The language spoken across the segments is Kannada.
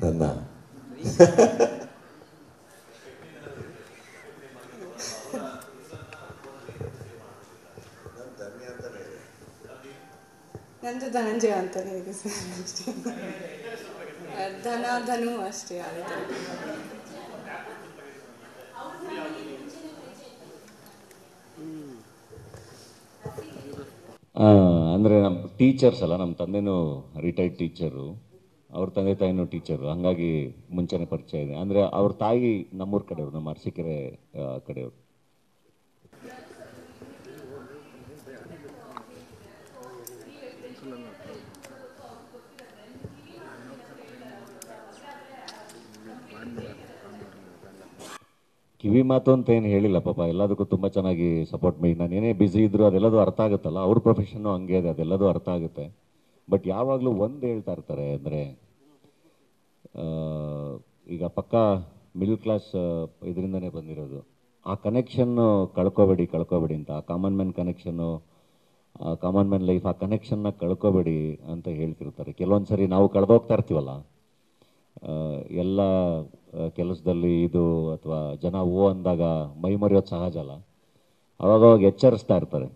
ನನ್ನ ನಂದು ಧನಂಜಯ ಅಂತಾನೆ ಇದೆ ಸರ್, ಅಷ್ಟೇ. ಧನು ಅಷ್ಟೇ ಆಗುತ್ತೆ. ಅಂದರೆ ನಮ್ಮ ಟೀಚರ್ಸ್ ಅಲ್ಲ, ನಮ್ಮ ತಂದೆನೂ ರಿಟೈರ್ಡ್ ಟೀಚರು, ಅವ್ರ ತಂದೆ ತಾಯಿನೂ ಟೀಚರು, ಹಾಗಾಗಿ ಮುಂಚೆನೇ ಪರಿಚಯ ಇದೆ. ಅಂದರೆ ಅವ್ರ ತಾಯಿ ನಮ್ಮೂರ ಕಡೆಯವರು, ನಮ್ಮ ಅರಸೀಕೆರೆ ಕಡೆಯವರು. ಕಿವಿ ಮಾತು ಅಂತ ಏನು ಹೇಳಿಲ್ಲ ಪಾಪ, ಎಲ್ಲದಕ್ಕೂ ತುಂಬ ಚೆನ್ನಾಗಿ ಸಪೋರ್ಟ್ ಮಾಡಿ. ನಾನು ಏನೇ ಬ್ಯುಸಿ ಇದ್ದರೂ ಅದೆಲ್ಲದೂ ಅರ್ಥ ಆಗುತ್ತಲ್ಲ, ಅವ್ರ ಪ್ರೊಫೆಷನ್ನು ಹಂಗೆ ಇದೆ, ಅದೆಲ್ಲದೂ ಅರ್ಥ ಆಗುತ್ತೆ. ಬಟ್ ಯಾವಾಗಲೂ ಒಂದು ಹೇಳ್ತಾ ಇರ್ತಾರೆ, ಅಂದರೆ ಈಗ ಪಕ್ಕ ಮಿಡಲ್ ಕ್ಲಾಸ್ ಇದರಿಂದನೇ ಬಂದಿರೋದು, ಆ ಕನೆಕ್ಷನ್ನು ಕಳ್ಕೊಬೇಡಿ ಅಂತ, ಆ common man connection, common man life, ಆ ಕನೆಕ್ಷನ್ನ ಕಳ್ಕೊಬೇಡಿ ಅಂತ ಹೇಳ್ತಿರ್ತಾರೆ. ಕೆಲವೊಂದು ಸರಿ ನಾವು ಕಳೆದೋಗ್ತಾ ಇರ್ತೀವಲ್ಲ, ಎಲ್ಲ ಕೆಲಸದಲ್ಲಿ ಇದು ಅಥವಾ ಜನ ಅಂದಾಗ ಮೈ ಮರೆಯೋದು ಸಹಜ ಅಲ್ಲ, ಅವಾಗ ಎಚ್ಚರಿಸ್ತಾ ಇರ್ತಾರೆ.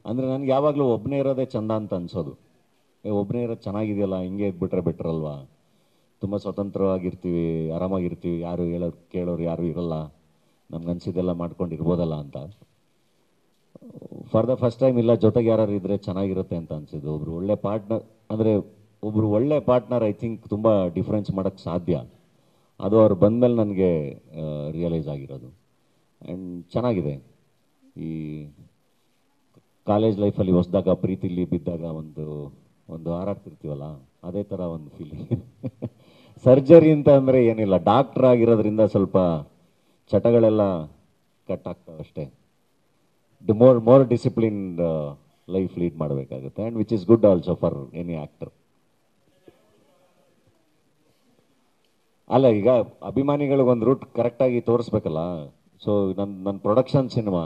ಅಂದರೆ ನನಗೆ ಯಾವಾಗಲೂ ಒಬ್ಬನೇ ಇರೋದೇ ಚಂದ ಅಂತ ಅನ್ಸೋದು. ಒಬ್ಬನೇ ಇರೋದು ಚೆನ್ನಾಗಿದೆಯಲ್ಲ, ಹಿಂಗೆ ಇದ್ಬಿಟ್ರೆ ಬೆಟ್ರ್ ಅಲ್ವಾ, ತುಂಬ ಸ್ವತಂತ್ರವಾಗಿರ್ತೀವಿ, ಆರಾಮಾಗಿರ್ತೀವಿ, ಯಾರು ಕೇಳೋರು ಯಾರು ಇರಲ್ಲ, ನಮ್ಗೆ ಅನ್ಸಿದ್ದೆಲ್ಲ ಮಾಡ್ಕೊಂಡಿರ್ಬೋದಲ್ಲ ಅಂತ. ಫಾರ್ ದ ಫಸ್ಟ್ ಟೈಮ್ ಇಲ್ಲ, ಜೊತೆಗೆ ಯಾರು ಇದ್ದರೆ ಚೆನ್ನಾಗಿರುತ್ತೆ ಅಂತ ಅನಿಸಿದ್ದು. ಒಬ್ರು ಒಳ್ಳೆ ಪಾರ್ಟ್ನರ್, ಅಂದರೆ ಒಬ್ರು ಒಳ್ಳೆ ಪಾರ್ಟ್ನರ್ ಐ ಥಿಂಕ್ ತುಂಬ ಡಿಫ್ರೆನ್ಸ್ ಮಾಡೋಕ್ಕೆ ಸಾಧ್ಯ. ಅದು ಅವ್ರು ಬಂದಮೇಲೆ ನನಗೆ ರಿಯಲೈಸ್ ಆಗಿರೋದು. ಆ್ಯಂಡ್ ಚೆನ್ನಾಗಿದೆ. ಈ ಕಾಲೇಜ್ ಲೈಫಲ್ಲಿ ಹೊಸದಾಗ ಪ್ರೀತಿಲಿ ಬಿದ್ದಾಗ ಒಂದು ಹಾರಾಡ್ತಿರ್ತೀವಲ್ಲ, ಅದೇ ಥರ ಒಂದು ಫೀಲಿಂಗ್. ಸರ್ಜರಿ ಅಂತ ಅಂದರೆ ಏನಿಲ್ಲ, ಡಾಕ್ಟ್ರ್ ಆಗಿರೋದ್ರಿಂದ ಸ್ವಲ್ಪ ಚಟಗಳೆಲ್ಲ ಕಟ್ ಆಗ್ತವೆ ಅಷ್ಟೇ. ಮೋರ್ ಡಿಸಿಪ್ಲಿನ್ಡ್ ಲೈಫ್ ಲೀಡ್ ಮಾಡಬೇಕಾಗುತ್ತೆ, and which is good also for any actor. ಅಲ್ಲ, ಈಗ ಅಭಿಮಾನಿಗಳಿಗೆ ಒಂದು ರೂಟ್ ಕರೆಕ್ಟಾಗಿ ತೋರಿಸ್ಬೇಕಲ್ಲ. ಸೊ ನನ್ನ ಪ್ರೊಡಕ್ಷನ್ ಸಿನಿಮಾ,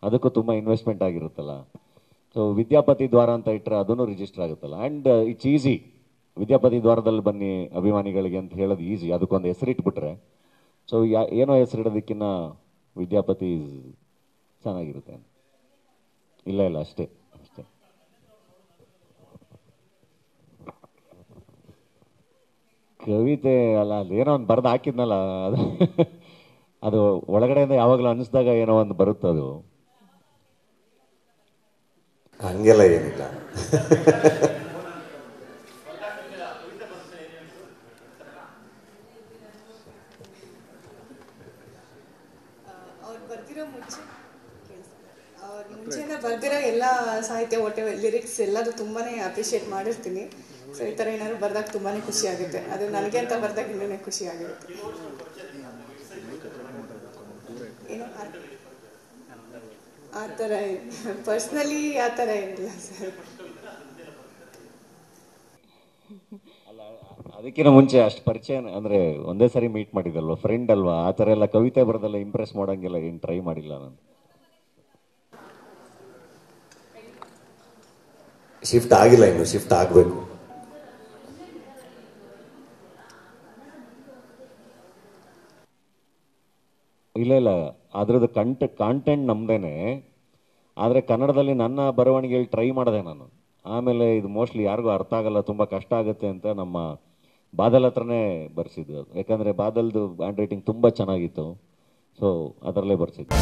ಅದಕ್ಕೂ ತುಂಬ ಇನ್ವೆಸ್ಟ್ಮೆಂಟ್ ಆಗಿರುತ್ತಲ್ಲ. ಸೊ ವಿದ್ಯಾಪತಿ ದ್ವಾರ ಅಂತ ಇಟ್ಟರೆ ಅದೂ ರಿಜಿಸ್ಟರ್ ಆಗುತ್ತಲ್ಲ. ಆ್ಯಂಡ್ ಇಟ್ಸ್ ಈಸಿ, ವಿದ್ಯಾಪತಿ ದ್ವಾರದಲ್ಲಿ ಬನ್ನಿ ಅಭಿಮಾನಿಗಳಿಗೆ ಅಂತ ಹೇಳೋದು ಈಸಿ, ಅದಕ್ಕೊಂದು ಹೆಸರಿಟ್ಬಿಟ್ರೆ. ಸೊ ಏನೋ ಹೆಸರಿಡೋದಕ್ಕಿಂತ ವಿದ್ಯಾಪತಿ ಚೆನ್ನಾಗಿರುತ್ತೆ. ಇಲ್ಲ ಅಷ್ಟೇ. ಕವಿತೆ ಅಲ್ಲ, ಅದೇನೋ ಒಂದು ಬರೆದು ಹಾಕಿದ್ನಲ್ಲ, ಅದು ಒಳಗಡೆಯಿಂದ ಯಾವಾಗಲೂ ಅನಿಸ್ದಾಗ ಏನೋ ಒಂದು ಬರುತ್ತದು. ಹಂಗೆಲ್ಲ ಏನಿಲ್ಲ. ಅವ್ರು ಬರ್ದಿರೋ ಮುಂಚೆನೇ ಬರ್ದಿರೋ ಎಲ್ಲ ಸಾಹಿತ್ಯ, ಒಟ್ಟೆ ಲಿರಿಕ್ಸ್ ಎಲ್ಲದು ತುಂಬಾ ಅಪ್ರಿಷಿಯೇಟ್ ಮಾಡಿರ್ತೀನಿ. ಸೊ ಈ ಥರ ಏನಾದ್ರು ಬರ್ದಾಗ ತುಂಬಾ ಖುಷಿ ಆಗುತ್ತೆ. ಅದು ನನಗೆ ಅಂತ ಬರ್ದಾಗ ಇನ್ನೂ ಖುಷಿ ಆಗಿರುತ್ತೆ. ಏನು ಆ ಥರ ಪರ್ಸ್ನಲಿ ಆ ಥರ ಏನಿಲ್ಲ ಸರ್. ಅದಕ್ಕಿಂತ ಮುಂಚೆ ಅಷ್ಟು ಪರಿಚಯ, ಅಂದರೆ ಒಂದೇ ಸರಿ ಮೀಟ್ ಮಾಡಿದಲ್ವ, ಫ್ರೆಂಡ್ ಅಲ್ವಾ, ಆ ಥರ ಎಲ್ಲ ಕವಿತೆ ಬರೋದೆಲ್ಲ ಇಂಪ್ರೆಸ್ ಮಾಡೋಂಗೆಲ್ಲ ಏನು ಟ್ರೈ ಮಾಡಿಲ್ಲ ನಾನು. ಶಿಫ್ಟ್ ಆಗಿಲ್ಲ, ಇನ್ನು ಶಿಫ್ಟ್ ಆಗಬೇಕು. ಇಲ್ಲ, ಅದ್ರದ್ದು ಕಾಂಟೆಂಟ್ ನಮ್ದೇನೆ, ಆದರೆ ಕನ್ನಡದಲ್ಲಿ ನನ್ನ ಬರವಣಿಗೆಯಲ್ಲಿ ಟ್ರೈ ಮಾಡಿದೆ ನಾನು. ಆಮೇಲೆ ಇದು ಮೋಸ್ಟ್ಲಿ ಯಾರಿಗೂ ಅರ್ಥ ಆಗಲ್ಲ, ತುಂಬ ಕಷ್ಟ ಆಗುತ್ತೆ ಅಂತ ನಮ್ಮ ಬಾದಲ್ ಹತ್ರನೇ ಬರ್ಸಿದ್ದು. ಯಾಕಂದರೆ ಬಾದಲ್ದು ಹ್ಯಾಂಡ್ ರೈಟಿಂಗ್ ತುಂಬ ಚೆನ್ನಾಗಿತ್ತು. ಸೊ ಅದರಲ್ಲೇ ಬರ್ಸಿದ್ದು.